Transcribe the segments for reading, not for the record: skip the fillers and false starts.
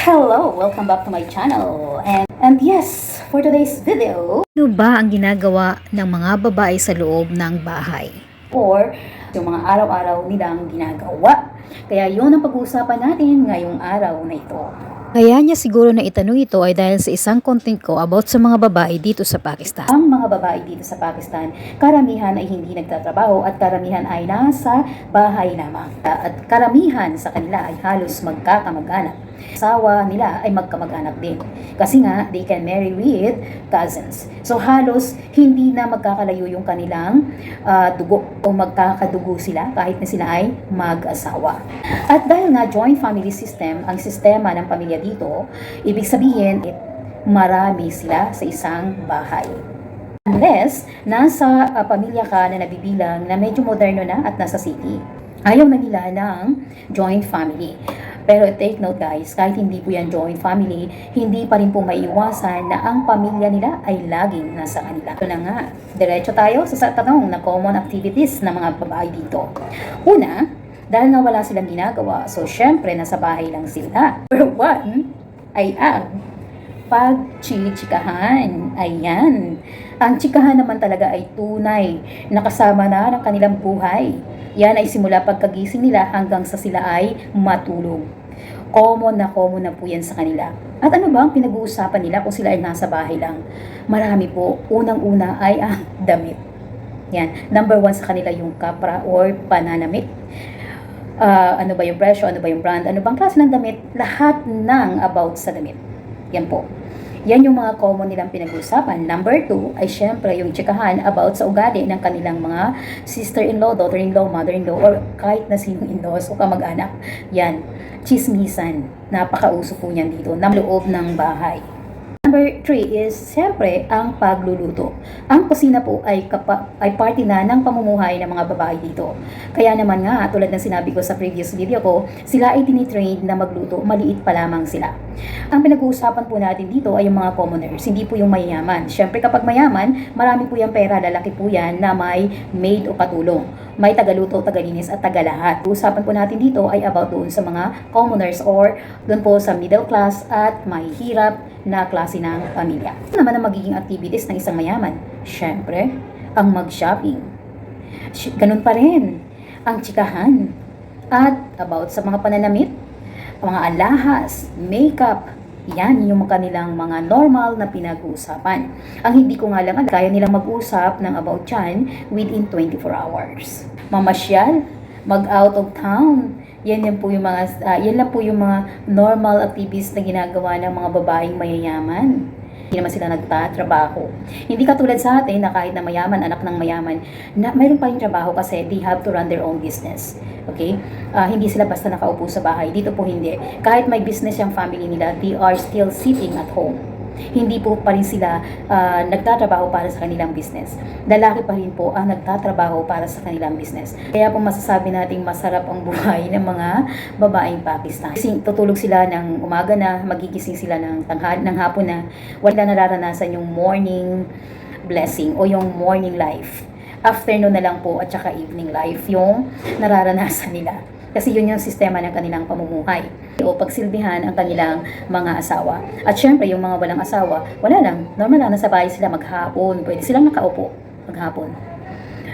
Hello! Welcome back to my channel. And yes, for today's video, Ano ba ang ginagawa ng mga babae sa loob ng bahay? or yung mga araw-araw nilang ginagawa. Kaya yun ang pag-uusapan natin ngayong araw na ito. Kaya niya siguro na itanong ito ay dahil sa isang content ko about sa mga babae dito sa Pakistan. Ang mga babae dito sa Pakistan, karamihan ay hindi nagtatrabaho at karamihan ay nasa bahay lamang. At karamihan sa kanila ay halos magkakamag-anak. Asawa nila ay magkamag-anak din. Kasi nga, they can marry with cousins. So halos hindi na magkakalayo yung kanilang dugo o magkakadugo sila kahit na sila ay mag-asawa. At dahil nga joint family system, ang sistema ng pamilya dito, ibig sabihin, marami sila sa isang bahay. Unless, nasa pamilya ka na nabibilang na medyo moderno na at nasa city. Ayaw na nila ng joint family. Pero take note guys, kahit hindi po yan joint family, hindi pa rin po maiiwasan na ang pamilya nila ay laging nasa kanila. Ito na nga, diretso tayo sa tanong na common activities ng mga babae dito. Una, dahil nga wala silang ginagawa, so syempre nasa bahay lang sila. Number one ay ang pagchichikahan. Ayan. Ang chikahan naman talaga ay tunay na kasama na ng kanilang buhay. Yan ay simula pagkagising nila hanggang sa sila ay matulog. Common na po yan sa kanila. At ano ba ang pinag-uusapan nila kung sila ay nasa bahay lang? Marami po. Unang-una ay ang damit. Yan. Number one sa kanila yung kapra or pananamit. Ano ba yung presyo? Ano ba yung brand? Ano bang klase ng damit? Lahat ng about sa damit. Yan po. Yan yung mga common nilang pinag-uusapan. Number two ay syempre yung tsikahan about sa ugali ng kanilang mga sister-in-law, daughter-in-law, mother-in-law, or kahit na sinong in-laws o kamag-anak. Yan. Chismisan. Napakauso po niyan dito ng loob ng bahay. Number 3 is, siyempre, ang pagluluto. Ang kusina po ay party na ng pamumuhay ng mga babae dito. Kaya naman nga, tulad ng sinabi ko sa previous video ko, sila ay tinitrain na magluto, maliit pa lamang sila. Ang pinag-uusapan po natin dito ay yung mga commoners, hindi po yung mayayaman. Siyempre, kapag mayaman, marami po yung pera, lalaki po yan na may maid o katulong. May tagaluto, tagalinis at tagalahat. Usapan po natin dito ay about doon sa mga commoners or doon po sa middle class at mahihirap na klase ng pamilya. Ano naman ang magiging activities ng isang mayaman? Siyempre, ang mag-shopping. Ganun pa rin, ang tsikahan. At about sa mga pananamit, mga alahas, makeup, yan yung kanilang mga normal na pinag-uusapan. Ang hindi ko nga lang kaya nilang mag-usap ng about yan within 24 hours. Mamasyal, mag-out of town, yan po yung mga yan lang po yung mga normal activities na ginagawa ng mga babaeng mayayaman. Hindi naman sila nagtatrabaho. Hindi katulad sa atin na kahit na mayaman, anak ng mayaman, na mayroon pa rin trabaho kasi they have to run their own business. Okay? Hindi sila basta nakaupo sa bahay. Dito po hindi. Kahit may business yung family nila, they are still sitting at home. Hindi po pa rin sila nagtatrabaho para sa kanilang business. Lalaki pa rin po ang nagtatrabaho para sa kanilang business. Kaya po masasabi nating masarap ang buhay ng mga babaeng Pakistan. Kasi tutulog sila ng umaga na, magigising sila ng hapon na, wala nararanasan yung morning blessing o yung morning life. Afternoon na lang po at saka evening life yung nararanasan nila. Kasi yun yung sistema ng kanilang pamumuhay. O pagsilbihan ang kanilang mga asawa. At syempre, yung mga walang asawa, wala lang. Normal lang, nasa bahay sila maghapon. Pwede silang nakaupo maghapon.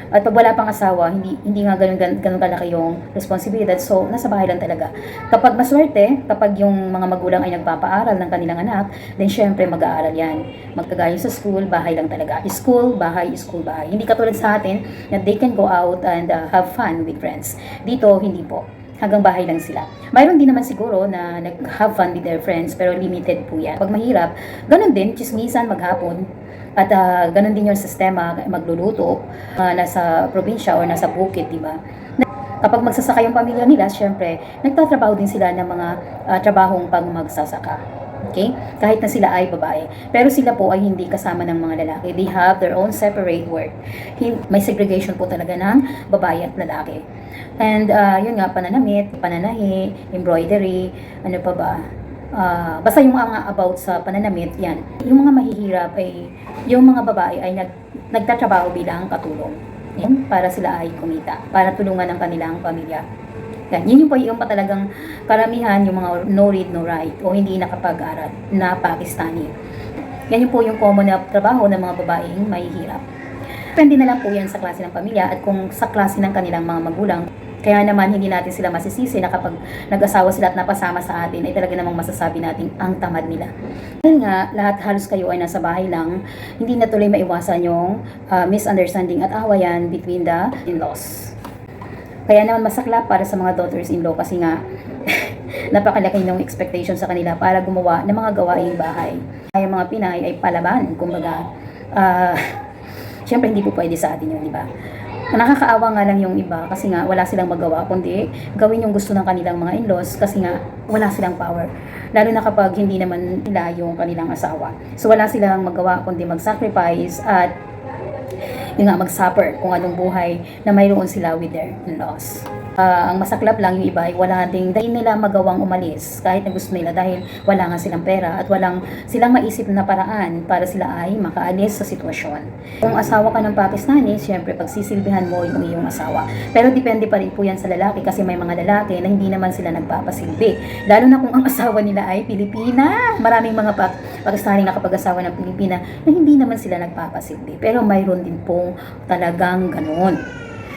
At pag wala pang asawa, hindi nga ganun kalaki yung responsibilidad. So, nasa bahay lang talaga. Kapag maswerte, kapag yung mga magulang ay nagpapaaral ng kanilang anak, then syempre mag-aaral yan. Magkagaya sa school, bahay lang talaga. School, bahay, school, bahay. Hindi katulad sa atin na they can go out and have fun with friends. Dito, hindi po. Hanggang bahay lang sila. Mayroon din naman siguro na nag-have fun with their friends, pero limited po yan. Pag mahirap, ganun din, chismisan maghapon. At ganun din yung sistema, magluluto, nasa probinsya or nasa bukid, di ba? Kapag magsasaka yung pamilya nila, syempre, nagtatrabaho din sila ng mga trabahong pang magsasaka. Okay? Kahit na sila ay babae. Pero sila po ay hindi kasama ng mga lalaki. They have their own separate work. May segregation po talaga ng babae at lalaki. And yun nga, pananamit, pananahi, embroidery, ano pa ba? Basta yung mga about sa pananamit, yan. Yung mga mahihirap ay, yung mga babae ay nagtatrabaho bilang katulong. Yan, para sila ay kumita, para tulungan ang kanilang pamilya. Yan, yun yung po yung talagang karamihan yung mga no read, no write o hindi nakapag-aral na Pakistani. Yan yung po yung common na trabaho ng mga babaeng mahihirap. Depende na lang po yan sa klase ng pamilya at kung sa klase ng kanilang mga magulang. Kaya naman hindi natin sila masisisi na kapag nag-asawa sila at napasama sa atin ay talaga namang masasabi natin ang tamad nila. Dahil nga, lahat halos kayo ay nasa bahay lang, hindi na tuloy maiwasan yung misunderstanding at awayan between the in-laws. Kaya naman masaklap para sa mga daughters-in-law kasi nga napakalaki ng expectation sa kanila para gumawa ng mga gawaing bahay. Ay mga Pinay ay palaban, kumbaga. Siyempre hindi po pwede sa atin yun, di ba? Nakakaawa nga lang yung iba kasi nga wala silang magawa kundi gawin yung gusto ng kanilang mga in-laws kasi nga wala silang power. Lalo na kapag hindi naman nila yung kanilang asawa. So wala silang magawa kundi mag-sacrifice at yung nga mag-suffer kung anong buhay na mayroon sila with their in-laws. Ang masaklap lang yung iba ay wala ding dahil nila magawang umalis kahit na gusto nila dahil wala nga silang pera at walang silang maisip na paraan para sila ay makaalis sa sitwasyon. Kung asawa ka ng Pakistani, syempre pagsisilbihan mo yung iyong asawa. Pero depende pa rin po yan sa lalaki kasi may mga lalaki na hindi naman sila nagpapasilbi. Lalo na kung ang asawa nila ay Pilipina. Maraming mga Pakistani na kapag-asawa ng Pilipina na hindi naman sila nagpapasilbi. Pero mayroon din pong talagang ganun.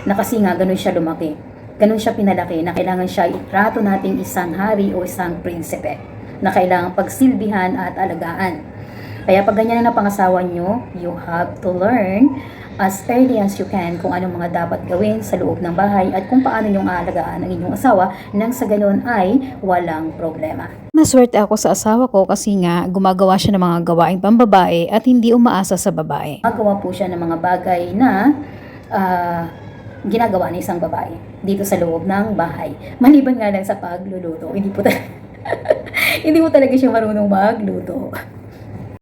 Na kasi nga ganun siya lumaki. Ganun siya pinalaki na kailangan siya itrato nating isang hari o isang prinsipe na kailangan pagsilbihan at alagaan. Kaya pag ganyan na pangasawa nyo, you have to learn as early as you can kung anong mga dapat gawin sa loob ng bahay at kung paano nyong aalagaan ang inyong asawa nang sa ganun ay walang problema. Maswerte ako sa asawa ko kasi nga gumagawa siya ng mga gawaing pambabae at hindi umaasa sa babae. Magawa po siya ng mga bagay na ginagawa ng isang babae dito sa loob ng bahay. Maliban nga lang sa pagluluto. Hindi po talaga siya marunong magluto.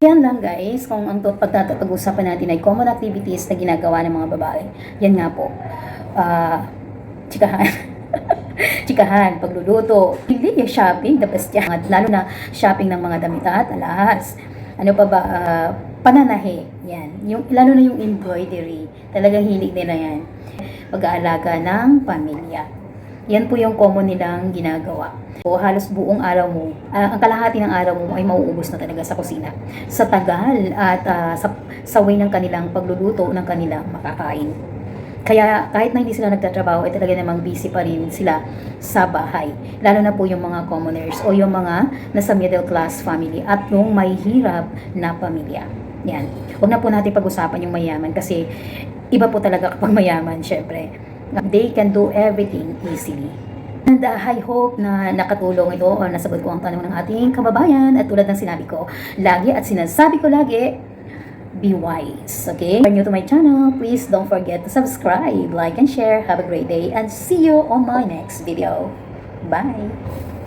Yan lang guys, kung ang pag-usapan natin ay common activities na ginagawa ng mga babae. Yan nga po. Chikahan. Chikahan, pagluluto. Hindi yung shopping, the best yan. Lalo na shopping ng mga damit at alahas. Ano pa ba? Pananahe. Yan. Lalo na yung embroidery. Talagang hilig nila yan. Pag-aalaga ng pamilya. Yan po yung common nilang ginagawa. So, halos buong araw mo, ang kalahati ng araw mo ay mauubos na talaga sa kusina. Sa tagal at sa way ng kanilang pagluluto ng kanilang makakain. Kaya kahit na hindi sila nagtatrabaho, ay talaga namang busy pa rin sila sa bahay. Lalo na po yung mga commoners o yung mga nasa middle class family at yung may hirap na pamilya. Yan. Huwag na po natin pag-usapan yung mayaman kasi iba po talaga kapag mayaman, syempre. They can do everything easily. And I hope na nakatulong ito o nasagot ko ang tanong ng ating kababayan. At tulad ng sinabi ko lagi at sinasabi ko lagi, be wise. Okay? If you're new to my channel, please don't forget to subscribe, like, and share. Have a great day and see you on my next video. Bye!